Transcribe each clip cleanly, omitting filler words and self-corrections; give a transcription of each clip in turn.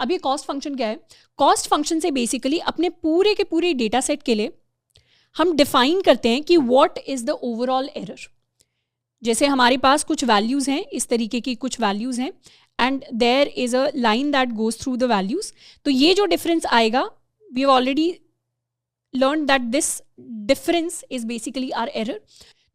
अब ये cost function क्या है? कॉस्ट फंक्शन से बेसिकली अपने पूरे के पूरे डेटा सेट के लिए हम डिफाइन करते हैं कि what is the overall error. जैसे हमारे पास कुछ वैल्यूज हैं, इस तरीके की कुछ वैल्यूज हैं and there is a line that goes through the values. तो ये जो डिफरेंस आएगा, we have already learn that this difference is basically our error.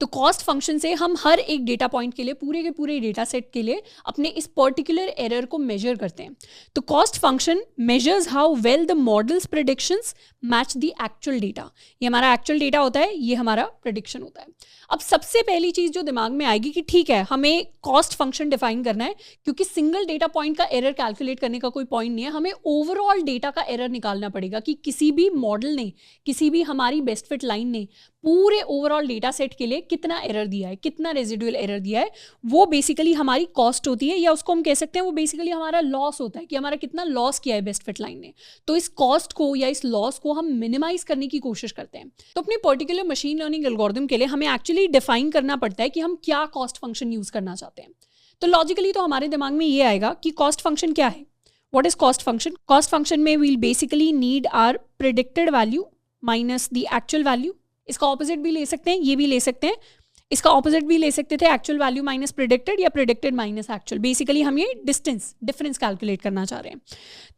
तो कॉस्ट फंक्शन से हम हर एक डेटा पॉइंट के लिए, पूरे के पूरे डेटा सेट के लिए अपने इस पर्टिकुलर एरर को मेजर करते हैं। तो cost function measures how well the models predictions match the actual data. ये हमारा एक्चुअल डेटा होता है, ये हमारा प्रेडिक्शन होता है। अब सबसे पहली चीज जो दिमाग में आएगी कि ठीक है, हमें कॉस्ट फंक्शन डिफाइन करना है, क्योंकि सिंगल डेटा पॉइंट का एरर कैलकुलेट करने का कोई पॉइंट नहीं है, हमें ओवरऑल डेटा का एरर निकालना पड़ेगा कि किसी भी मॉडल ने, किसी भी हमारी बेस्ट फिट लाइन ने पूरे ओवरऑल डेटा सेट के लिए कितना एरर दिया है, कितना रेजिडुअल एरर दिया है। वो बेसिकली हमारी कॉस्ट होती है, या उसको हम कह सकते हैं वो बेसिकली हमारा लॉस होता है कि हमारा कितना लॉस किया है बेस्ट फिट लाइन ने। तो इस कॉस्ट को या इस लॉस को हम मिनिमाइज करने की कोशिश करते हैं। तो अपनी पर्टिकुलर मशीन लर्निंग एल्गोरिथम के लिए हमें एक्चुअली डिफाइन करना पड़ता है कि हम क्या कॉस्ट फंक्शन यूज करना चाहते हैं। तो लॉजिकली तो हमारे दिमाग में ये आएगा कि कॉस्ट फंक्शन क्या है, what is cost function. Cost function में we'll basically need our predicted value minus the actual value. इसका ऑपोजिट भी ले सकते हैं, ये भी ले सकते हैं, इसका ऑपोजिट भी ले सकते थे, एक्चुअल वैल्यू माइनस प्रेडिक्टेड या प्रेडिक्टेड माइनस एक्चुअल। बेसिकली हम ये डिफरेंस कैलकुलेट करना चाह रहे हैं।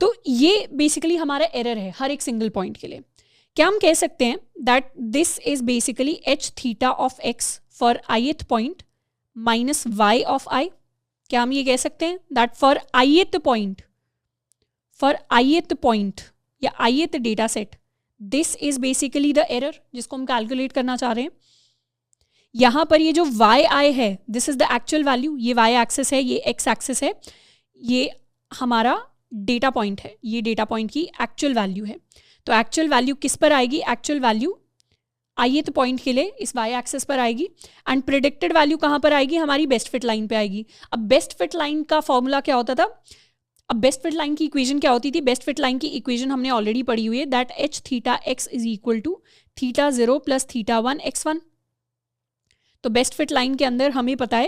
तो ये बेसिकली हमारा एरर है हर एक सिंगल पॉइंट के लिए। क्या हम कह सकते हैं that this is basically H theta of x for ith point minus y of i। क्या हम ये कह सकते हैं दैट फॉर ith पॉइंट या ith data set, this is basically the error जिसको हम कैलकुलेट करना चाह रहे हैं। यहां पर ये जो yi है, this is the actual value, ये y एक्सिस है, ये x एक्सिस है, ये हमारा डेटा पॉइंट है, ये डेटा पॉइंट की एक्चुअल वैल्यू है। तो एक्चुअल वैल्यू किस पर आएगी? एक्चुअल वैल्यू ith पॉइंट के लिए इस y एक्सिस पर आएगी, एंड प्रेडिक्टेड वैल्यू कहां पर आएगी? हमारी बेस्ट फिट लाइन पे आएगी। अब बेस्ट फिट लाइन का फॉर्मूला क्या होता था? अब बेस्ट फिट लाइन की इक्वेशन क्या होती थी? बेस्ट फिट लाइन की इक्वेशन हमने ऑलरेडी पढ़ी हुई है, that h theta x is equal to theta 0 plus theta 1 x1। तो बेस्ट फिट लाइन के अंदर हमें पता है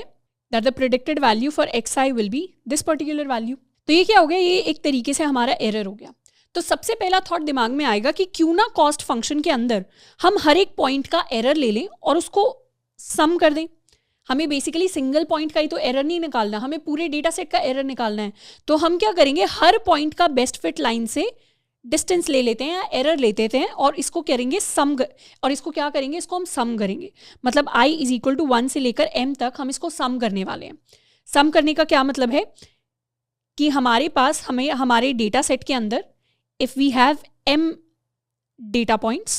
that the predicted value for xi will be this particular value. तो ये क्या हो गया? ये एक तरीके से हमारा एरर हो गया। तो सबसे पहला थॉट दिमाग में आएगा कि क्यों ना कॉस्ट फंक्शन के अंदर हम हर एक पॉइंट का एरर ले लें और उसको सम कर दें। हमें बेसिकली सिंगल पॉइंट का ही तो एरर नहीं निकालना, हमें पूरे डेटा सेट का एरर निकालना है। तो हम क्या करेंगे, हर पॉइंट का बेस्ट फिट लाइन से डिस्टेंस ले लेते हैं या एरर ले लेते हैं और इसको करेंगे सम, और इसको क्या करेंगे, इसको हम सम करेंगे। मतलब i इज इक्वल टू 1 से लेकर m तक हम इसको सम करने वाले हैं। सम करने का क्या मतलब है कि हमारे पास हमें हमारे डेटा सेट के अंदर if we have m data points,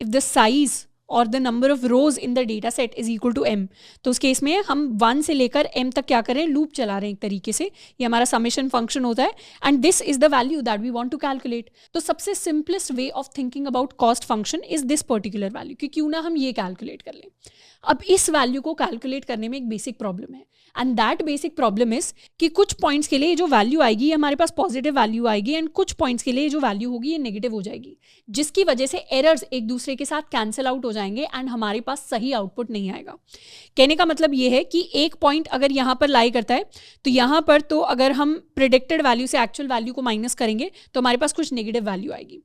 if the size or the number of rows in the data set is equal to m, तो उस केस में हम 1 से लेकर m तक क्या करें, लूप चला रहे हैं एक तरीके से। ये हमारा समेशन फंक्शन होता है and this is the value that we want to calculate. तो सबसे simplest way of thinking about cost function is this particular value कि क्यों ना हम ये कैलकुलेट कर लें। अब इस वैल्यू को कैलकुलेट करने में एक बेसिक प्रॉब्लम है, and that basic problem is कि कुछ पॉइंट्स के लिए जो वैल्यू आएगी हमारे पास पॉजिटिव वैल्यू आएगी, एंड कुछ पॉइंट्स के लिए जो वैल्यू होगी ये नेगेटिव हो जाएगी, जिसकी वजह से एरर्स एक दूसरे के साथ कैंसिल आउट हो जाएंगे एंड हमारे पास सही आउटपुट नहीं आएगा। कहने का मतलब ये है कि एक पॉइंट अगर यहाँ पर लाई करता है तो यहाँ पर तो अगर हम प्रेडिक्टेड वैल्यू से एक्चुअल वैल्यू को माइनस करेंगे तो हमारे पास कुछ नेगेटिव वैल्यू आएगी,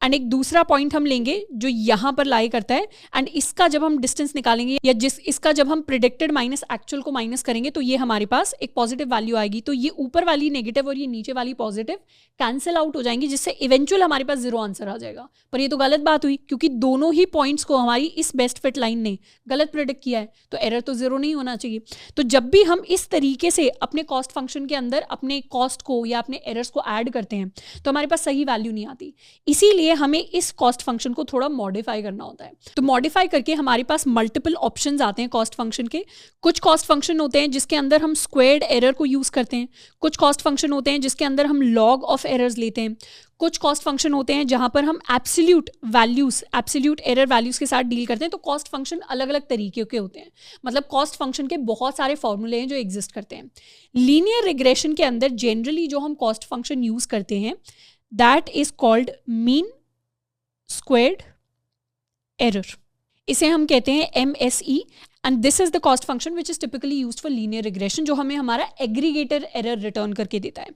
एंड एक दूसरा पॉइंट हम लेंगे जो यहाँ पर लाई करता है, एंड इसका जब हम डिस्टेंस निकालेंगे या इसका जब हम प्रेडिक्टेड माइनस एक्चुअल को माइनस करेंगे तो ये हमारे पास एक पॉजिटिव वैल्यू आएगी। तो ये ऊपर वाली नेगेटिव और ये नीचे वाली पॉजिटिव कैंसिल आउट हो जाएंगी, जिससे इवेंचुअल हमारे पास 0 आंसर आ जाएगा। पर ये तो गलत बात हुई, क्योंकि दोनों ही पॉइंट्स को हमारी इस बेस्ट फिट लाइन ने गलत प्रेडिक्ट किया है, तो एरर तो 0 नहीं होना चाहिए। तो जब भी हम इस तरीके से अपने कॉस्ट फंक्शन के अंदर अपने कॉस्ट को या अपने एरर्स को ऐड करते हैं तो हमारे पास सही वैल्यू नहीं आती। इसीलिए हमें इस कॉस्ट फंक्शन को थोड़ा मॉडिफाई करना होता है। तो मॉडिफाई करके हमारे पास मल्टीपल ऑप्शंस आते हैं कॉस्ट फंक्शन के। कुछ कॉस्ट फंक्शन होते हैं जिसके अंदर हम स्क्वायर्ड एरर को यूज करते हैं, कुछ कॉस्ट फंक्शन होते हैं जिसके अंदर हम लॉग ऑफ एरर्स लेते हैं, कुछ कॉस्ट फंक्शन होते हैं जहां पर हम एब्सोल्यूट एरर वैल्यूज के साथ डील करते हैं। तो कॉस्ट फंक्शन अलग अलग तरीके के होते हैं, मतलब कॉस्ट फंक्शन के बहुत सारे फॉर्मूले हैं जो एग्जिस्ट करते हैं। लीनियर रिग्रेशन के अंदर जनरली जो हम कॉस्ट फंक्शन यूज करते हैं that is called mean squared error, इसे हम कहते हैं MSE, and this is the cost function which is typically used for linear regression, जो हमें हमारा एग्रीगेटर एरर रिटर्न करके देता है.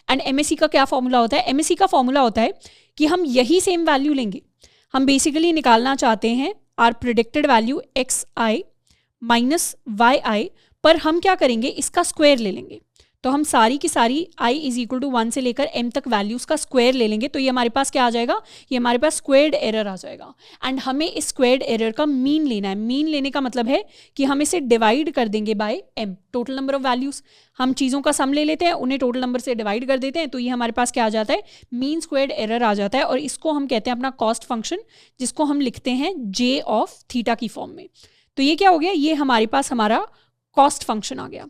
एंड MSE का क्या फॉर्मूला होता है? MSE का फॉर्मूला होता है कि हम यही सेम वैल्यू लेंगे. हम बेसिकली निकालना चाहते हैं are predicted value xi minus yi, पर हम क्या करेंगे, इसका स्क्वायर ले लेंगे. तो हम सारी की सारी i इज इक्वल टू 1 से लेकर m तक वैल्यूज का स्क्वायर ले लेंगे. तो ये हमारे पास क्या आ जाएगा, ये हमारे पास स्क्वायर्ड एरर आ जाएगा. एंड हमें इस स्क्वायर्ड एरर का मीन लेना है. मीन लेने का मतलब है कि हम इसे डिवाइड कर देंगे by m, total number of values. हम चीज़ों का सम ले लेते हैं, उन्हें टोटल नंबर से डिवाइड कर देते हैं, तो ये हमारे पास क्या आ जाता है, मीन स्क्वायर्ड एरर आ जाता है. और इसको हम कहते हैं अपना कॉस्ट फंक्शन, जिसको हम लिखते हैं j ऑफ थीटा की फॉर्म में. तो ये क्या हो गया, ये हमारे पास हमारा कॉस्ट फंक्शन आ गया.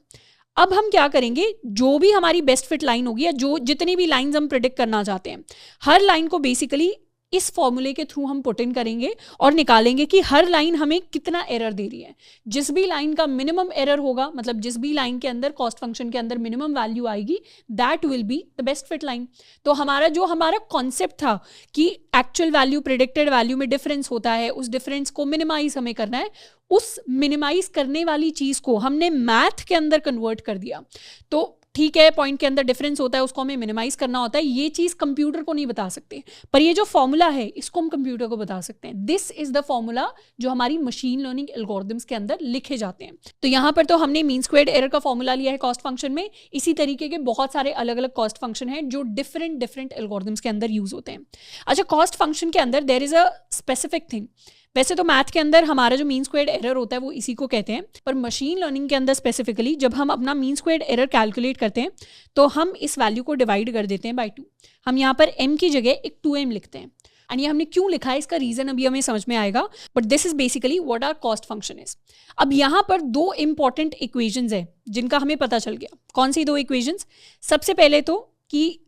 अब हम क्या करेंगे, जो भी हमारी बेस्ट फिट लाइन होगी या जो जितनी भी लाइंस हम प्रेडिक्ट करना चाहते हैं, हर लाइन को बेसिकली इस फॉर्मूले के थ्रू हम पुट इन करेंगे और निकालेंगे कि हर लाइन हमें कितना एरर दे रही है. जिस भी लाइन का मिनिमम एरर होगा, मतलब जिस भी लाइन के अंदर कॉस्ट फंक्शन के अंदर मिनिमम वैल्यू आएगी, that will be the best fit line. तो हमारा कॉन्सेप्ट था कि एक्चुअल वैल्यू प्रेडिक्टेड वैल्यू में डिफरेंस होता है, उस डिफरेंस को मिनिमाइज हमें करना है. उस मिनिमाइज करने वाली चीज को हमने मैथ के अंदर कन्वर्ट कर दिया. तो ठीक है, पॉइंट के अंदर डिफरेंस होता है, उसको हमें मिनिमाइज करना होता है. ये चीज कंप्यूटर को नहीं बता सकते, पर ये जो फॉर्मूला है इसको हम कंप्यूटर को बता सकते हैं. दिस इज द फॉर्मूला जो हमारी मशीन लर्निंग एल्गोरिथम्स के अंदर लिखे जाते हैं. तो यहाँ पर तो हमने मीन स्क्वायर्ड एरर का फॉर्मूला लिया है कॉस्ट फंक्शन में. इसी तरीके के बहुत सारे अलग अलग कॉस्ट फंक्शन हैं जो डिफरेंट एल्गोरिथम्स के अंदर यूज होते हैं. अच्छा, कॉस्ट फंक्शन के अंदर there is a specific thing. वैसे तो मैथ के अंदर हमारा जो मीन स्क्वायर्ड एरर होता है वो इसी को कहते हैं, पर मशीन लर्निंग के अंदर स्पेसिफिकली जब हम अपना मीन स्क्वायर्ड एरर कैलकुलेट करते हैं तो हम इस वैल्यू को डिवाइड कर देते हैं बाय 2. हम यहाँ पर m की जगह एक 2m लिखते हैं. एंड ये हमने क्यों लिखा है, इसका रीजन अभी हमें समझ में आएगा, but this is basically what our cost function is. अब यहाँ पर 2 इंपॉर्टेंट इक्वेशंस है जिनका हमें पता चल गया. कौन सी 2 इक्वेशंस? सबसे पहले तो कि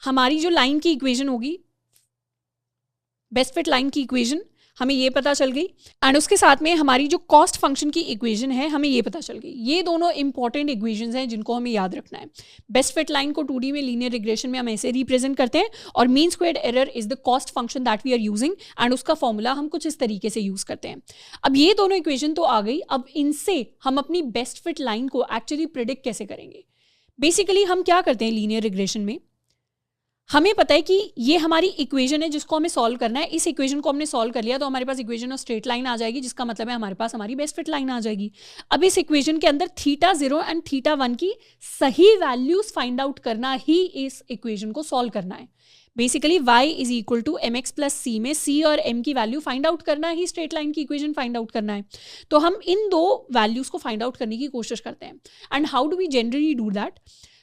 हमारी जो लाइन की इक्वेशन होगी, बेस्ट फिट लाइन की इक्वेशन, हमें ये पता चल गई. एंड उसके साथ में हमारी जो कॉस्ट फंक्शन की इक्वेशन है हमें ये पता चल गई. ये दोनों इंपॉर्टेंट इक्वेशंस हैं जिनको हमें याद रखना है. बेस्ट फिट लाइन को 2D में लीनियर रिग्रेशन में हम ऐसे रिप्रेजेंट करते हैं, और mean squared error is the cost function that we are using, and उसका फॉर्मूला हम कुछ इस तरीके से यूज करते हैं. अब ये दोनों इक्वेशन तो आ गई, अब इनसे हम अपनी बेस्ट फिट लाइन को एक्चुअली प्रिडिक्ट कैसे करेंगे. बेसिकली हम क्या करते हैं लीनियर रिग्रेशन में, हमें पता है कि ये हमारी इक्वेशन है जिसको हमें सॉल्व करना है. इस इक्वेशन को हमने सॉल्व कर लिया तो हमारे पास इक्वेशन ऑफ स्ट्रेट लाइन आ जाएगी, जिसका मतलब है हमारे पास हमारी बेस्ट फिट लाइन आ जाएगी. अब इस इक्वेशन के अंदर θ0 एंड θ1 की सही वैल्यूज फाइंड आउट करना ही इस इक्वेशन को सॉल्व करना है. Basically y is equal to mx plus c में c और m की वैल्यू फाइंड आउट करना ही स्ट्रेट लाइन की इक्वेशन फाइंड आउट करना है. तो हम इन 2 वैल्यूज को फाइंड आउट करने की कोशिश करते हैं. And how do we generally do that?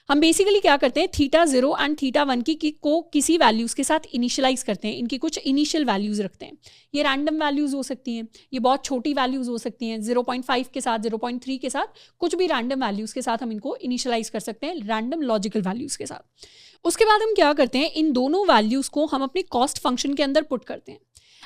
हम बेसिकली क्या करते हैं, θ0 एंड θ1 को किसी वैल्यूज के साथ इनिशियलाइज करते हैं. इनकी कुछ इनिशियल वैल्यूज रखते हैं. ये रैंडम वैल्यूज हो सकती हैं, ये बहुत छोटी वैल्यूज हो सकती हैं, 0.5 के साथ, 0.3 के साथ, कुछ भी रैंडम वैल्यूज के साथ हम इनको इनिशियलाइज कर सकते हैं, रैंडम लॉजिकल वैल्यूज के साथ. उसके बाद हम क्या करते हैं, इन दोनों वैल्यूज को हम अपने कॉस्ट फंक्शन के अंदर पुट करते हैं.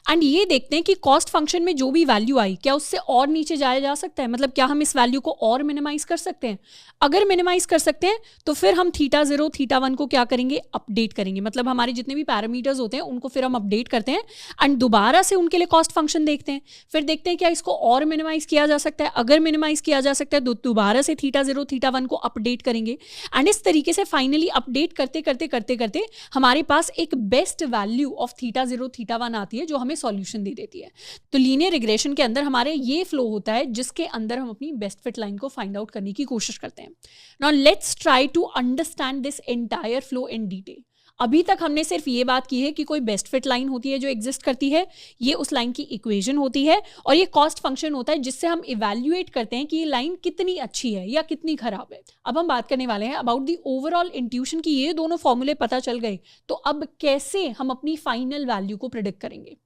एंड ये देखते हैं कि कॉस्ट फंक्शन में जो भी वैल्यू आई, क्या उससे और नीचे जाया जा सकता है, मतलब क्या हम इस वैल्यू को और मिनिमाइज कर सकते हैं. अगर मिनिमाइज कर सकते हैं तो फिर हम θ0 θ1 को क्या करेंगे, अपडेट करेंगे. मतलब हमारे जितने भी पैरामीटर्स होते हैं उनको फिर हम अपडेट करते हैं एंड दोबारा से उनके लिए कॉस्ट फंक्शन देखते हैं. फिर देखते हैं क्या इसको और मिनिमाइज किया जा सकता है. अगर मिनिमाइज किया जा सकता है तो दोबारा से θ0 θ1 को अपडेट करेंगे. एंड इस तरीके से फाइनली अपडेट करते करते करते करते हमारे पास एक बेस्ट वैल्यू ऑफ θ0 θ1 आती है जो हमें सॉल्यूशन दे देती है. तो लीनियर रिग्रेशन के अंदर हमारे ये फ्लो होता है जिसके अंदर हम अपनी बेस्ट फिट लाइन को फाइंड आउट करने की कोशिश करते हैं. Now let's try to understand this entire flow in detail. अभी तक हमने सिर्फ ये बात की है कि कोई बेस्ट फिट लाइन होती है जो एग्जिस्ट करती है, ये उस लाइन की इक्वेशन होती है, और ये कॉस्ट फंक्शन होता है जिससे हम इवैल्यूएट करते हैं कि ये लाइन कितनी अच्छी है या कितनी खराब है. अब हम बात करने वाले हैं अबाउट द ओवरऑल इंट्यूशन की ये दोनों फॉर्मूले पता चल गए, तो अब कैसे हम अपनी फाइनल वैल्यू को प्रेडिक्ट करेंगे.